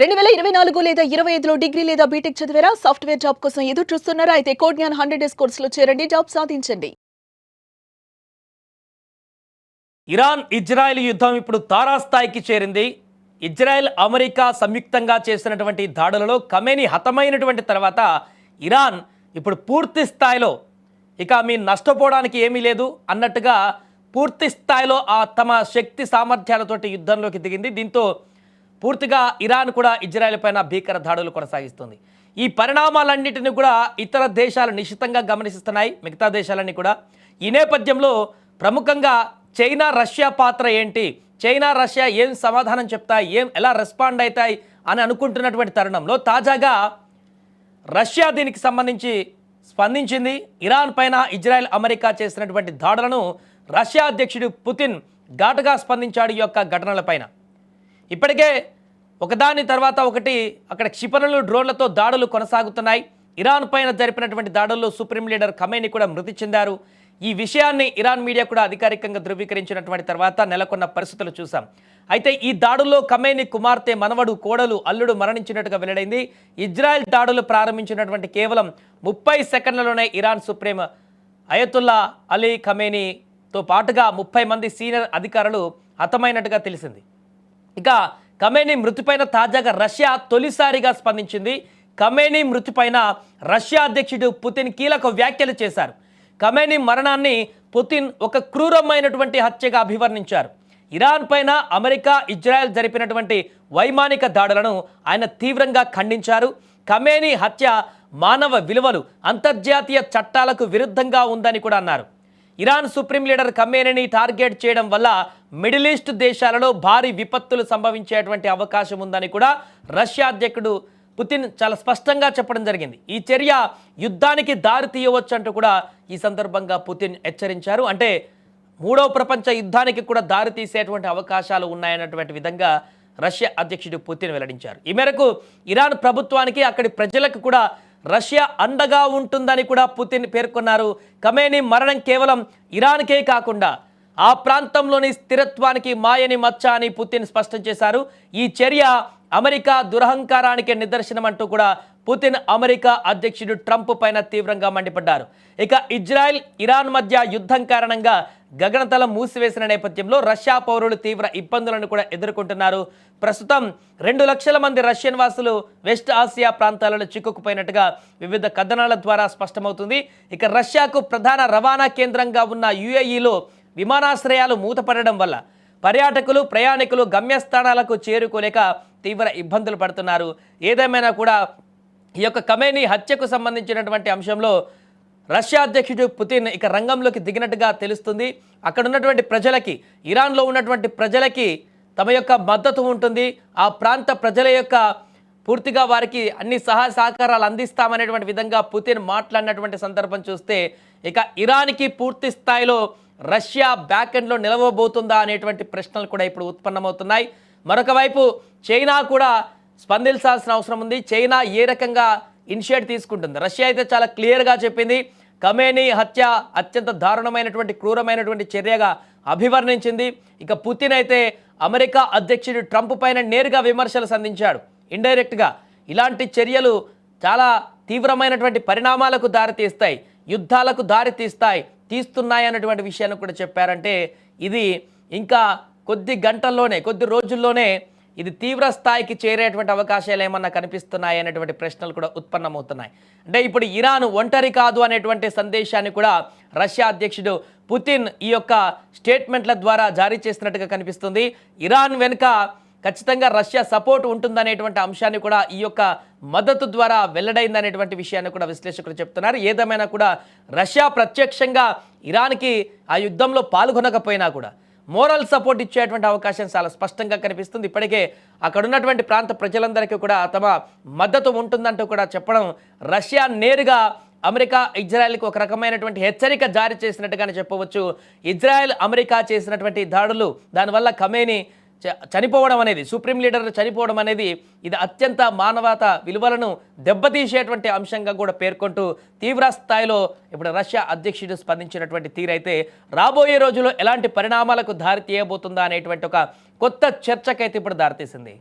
2024 లేదా 25లో డిగ్రీ లేదా బీటెక్ చదివారా? సాఫ్ట్‌వేర్ జాబ్ కోసం ఎదురు చూస్తున్నారా? అయితే కోడ్ జ్ఞాన్ 100 డేస్ కోర్సులో చేరండి, జాబ్ సాధించండి. ఇరాన్ ఇజ్రాయెల్ యుద్ధం ఇప్పుడు తారాస్థాయికి చేరింది. ఇజ్రాయెల్ అమెరికా సంయుక్తంగా చేసినటువంటి దాడులలో ఖమేనీ హతమైనటువంటి తర్వాత ఇరాన్ ఇప్పుడు పూర్తి స్థాయిలో ఇక మీ నష్టపోవడానికి ఏమీ లేదు అన్నట్టుగా పూర్తి స్థాయిలో తమ శక్తి సామర్థ్యాలతోటి యుద్ధంలోకి దిగింది. దీంతో పూర్తిగా ఇరాన్ కూడా ఇజ్రాయెల్ పైన భీకర దాడులు కొనసాగిస్తుంది. ఈ పరిణామాలన్నింటినీ కూడా ఇతర దేశాలు నిశితంగా గమనిస్తున్నాయి, మిగతా దేశాలన్నీ కూడా. ఈ నేపథ్యంలో ప్రముఖంగా చైనా రష్యా పాత్ర ఏంటి, చైనా రష్యా ఏం సమాధానం చెప్తాయి, ఎలా రెస్పాండ్ అవుతాయి అని అనుకుంటున్నటువంటి తరుణంలో తాజాగా రష్యా దీనికి సంబంధించి స్పందించింది. ఇరాన్ పైన ఇజ్రాయెల్ అమెరికా చేసినటువంటి దాడులను రష్యా అధ్యక్షుడు పుతిన్ ఘాటుగా స్పందించాడు ఈ యొక్క ఘటనలపైన. ఇప్పటికే ఒకదాని తర్వాత ఒకటి అక్కడ క్షిపణులు డ్రోన్లతో దాడులు కొనసాగుతున్నాయి. ఇరాన్ పైన జరిపినటువంటి దాడుల్లో సుప్రీం లీడర్ ఖమేనీ కూడా మృతి చెందారు. ఈ విషయాన్ని ఇరాన్ మీడియా కూడా అధికారికంగా ధృవీకరించినటువంటి తర్వాత నెలకొన్న పరిస్థితులు చూసాం. అయితే ఈ దాడుల్లో ఖమేనీ కుమార్తె, మనవడు, కోడలు, అల్లుడు మరణించినట్టుగా వెల్లడైంది. ఇజ్రాయెల్ దాడులు ప్రారంభించినటువంటి కేవలం 30 సెకండ్లలోనే ఇరాన్ సుప్రీం అయతుల్లా అలీ ఖమేనీతో పాటుగా 30 మంది సీనియర్ అధికారులు హతమైనట్టుగా తెలిసింది. ఇక ఖమేనీ మృతిపైన తాజాగా రష్యా తొలిసారిగా స్పందించింది. ఖమేనీ మృతిపైన రష్యా అధ్యక్షుడు పుతిన్ కీలక వ్యాఖ్యలు చేశారు. ఖమేనీ మరణాన్ని పుతిన్ ఒక క్రూరమైనటువంటి హత్యగా అభివర్ణించారు. ఇరాన్ పైన అమెరికా, ఇజ్రాయెల్ జరిపినటువంటి వైమానిక దాడులను ఆయన తీవ్రంగా ఖండించారు. ఖమేనీ హత్య మానవ విలువలు, అంతర్జాతీయ చట్టాలకు విరుద్ధంగా ఉందని కూడా అన్నారు. ఇరాన్ సుప్రీం లీడర్ ఖమేనీని టార్గెట్ చేయడం వల్ల మిడిల్ ఈస్ట్ దేశాలలో భారీ విపత్తులు సంభవించేటువంటి అవకాశం ఉందని కూడా రష్యా అధ్యక్షుడు పుతిన్ చాలా స్పష్టంగా చెప్పడం జరిగింది. ఈ చర్య యుద్ధానికి దారి తీయవచ్చు అంటూ కూడా ఈ సందర్భంగా పుతిన్ హెచ్చరించారు. అంటే మూడవ ప్రపంచ యుద్ధానికి కూడా దారి తీసేటువంటి అవకాశాలు ఉన్నాయన్నటువంటి విధంగా రష్యా అధ్యక్షుడు పుతిన్ వెల్లడించారు. ఈ మేరకు ఇరాన్ ప్రభుత్వానికి, అక్కడి ప్రజలకు కూడా రష్యా అండగా ఉంటుందని కూడా పుతిన్ పేర్కొన్నారు. ఖమేనీ మరణం కేవలం ఇరాన్కే కాకుండా ఆ ప్రాంతంలోని స్థిరత్వానికి మాయని మచ్చ అని పుతిన్ స్పష్టం చేశారు. ఈ చర్య అమెరికా దురహంకారానికి నిదర్శనం అంటూ కూడా పుతిన్ అమెరికా అధ్యక్షుడు ట్రంప్ పైన తీవ్రంగా మండిపడ్డారు. ఇక ఇజ్రాయెల్, ఇరాన్ మధ్య యుద్ధం కారణంగా గగనతలం మూసివేసిన నేపథ్యంలో రష్యా పౌరులు తీవ్ర ఇబ్బందులను కూడా ఎదుర్కొంటున్నారు. ప్రస్తుతం 2 లక్షల మంది రష్యన్ వాసులు వెస్ట్ ఆసియా ప్రాంతాలలో చిక్కుకుపోయినట్టుగా వివిధ కథనాల ద్వారా స్పష్టమవుతుంది. ఇక రష్యాకు ప్రధాన రవాణా కేంద్రంగా ఉన్న యుఏఈలో విమానాశ్రయాలు మూతపడడం వల్ల పర్యాటకులు, ప్రయాణికులు గమ్యస్థానాలకు చేరుకోలేక తీవ్ర ఇబ్బందులు పడుతున్నారు. ఏదేమైనా కూడా ఈ యొక్క ఖమేనీ హత్యకు సంబంధించినటువంటి అంశంలో రష్యా అధ్యక్షుడు పుతిన్ ఇక రంగంలోకి దిగినట్టుగా తెలుస్తుంది. అక్కడ ఉన్నటువంటి ప్రజలకి, ఇరాన్లో ఉన్నటువంటి ప్రజలకి తమ యొక్క మద్దతు ఉంటుంది. ఆ ప్రాంత ప్రజల యొక్క పూర్తిగా వారికి అన్ని సహాయ సహకారాలు అందిస్తామనేటువంటి విధంగా పుతిన్ మాట్లాడినటువంటి సందర్భం చూస్తే ఇక ఇరాన్కి పూర్తి స్థాయిలో రష్యా బ్యాక్ ఎండ్లో నిలవబోతుందా అనేటువంటి ప్రశ్నలు కూడా ఇప్పుడు ఉత్పన్నమవుతున్నాయి. మరొక వైపు చైనా కూడా స్పందించాల్సిన అవసరం ఉంది. చైనా ఏ రకంగా ఇనిషియేట్ తీసుకుంటుంది? రష్యా అయితే చాలా క్లియర్గా చెప్పింది. ఖమేనీ హత్య అత్యంత దారుణమైనటువంటి, క్రూరమైనటువంటి చర్యగా అభివర్ణించింది. ఇక పుతిన్ అయితే అమెరికా అధ్యక్షుడు ట్రంప్ పైన నేరుగా విమర్శలు సంధించాడు. ఇండైరెక్ట్గా ఇలాంటి చర్యలు చాలా తీవ్రమైనటువంటి పరిణామాలకు దారితీస్తాయి, యుద్ధాలకు తీస్తున్నాయి అన్నటువంటి విషయాన్ని కూడా చెప్పారంటే ఇది ఇంకా కొద్ది గంటల్లోనే, కొద్ది రోజుల్లోనే ఇది తీవ్ర స్థాయికి చేరేటువంటి అవకాశాలు ఏమన్నా కనిపిస్తున్నాయి అనేటువంటి ప్రశ్నలు కూడా ఉత్పన్నమవుతున్నాయి. అంటే ఇప్పుడు ఇరాన్ ఒంటరి కాదు అనేటువంటి సందేశాన్ని కూడా రష్యా అధ్యక్షుడు పుతిన్ ఈ యొక్క స్టేట్మెంట్ల ద్వారా జారీ చేసినట్టుగా కనిపిస్తుంది. ఇరాన్ వెనుక ఖచ్చితంగా రష్యా సపోర్ట్ ఉంటుందనేటువంటి అంశాన్ని కూడా ఈ యొక్క మద్దతు ద్వారా వెల్లడైందనేటువంటి విషయాన్ని కూడా విశ్లేషకులు చెప్తున్నారు. ఏదేమైనా కూడా రష్యా ప్రత్యక్షంగా ఇరాన్కి ఆ యుద్ధంలో పాల్గొనకపోయినా కూడా మోరల్ సపోర్ట్ ఇచ్చేటువంటి అవకాశం చాలా స్పష్టంగా కనిపిస్తుంది. ఇప్పటికే అక్కడ ఉన్నటువంటి ప్రాంత ప్రజలందరికీ కూడా తమ మద్దతు ఉంటుందంటూ కూడా చెప్పడం రష్యా నేరుగా అమెరికా, ఇజ్రాయెల్కి ఒక రకమైనటువంటి హెచ్చరిక జారీ చేసినట్టుగానే చెప్పవచ్చు. ఇజ్రాయెల్, అమెరికా చేసినటువంటి దాడులు, దానివల్ల ఖమేనీ చనిపోవడం అనేది, సుప్రీం లీడర్ చనిపోవడం అనేది ఇది అత్యంత మానవతా విలువలను దెబ్బతీసేటువంటి అంశంగా కూడా పేర్కొంటూ తీవ్ర స్థాయిలో ఇప్పుడు రష్యా అధ్యక్షుడు స్పందించినటువంటి తీరైతే రాబోయే రోజుల్లో ఎలాంటి పరిణామాలకు దారి తీయబోతుందా అనేటువంటి ఒక కొత్త చర్చకైతే ఇప్పుడు దారితీసింది.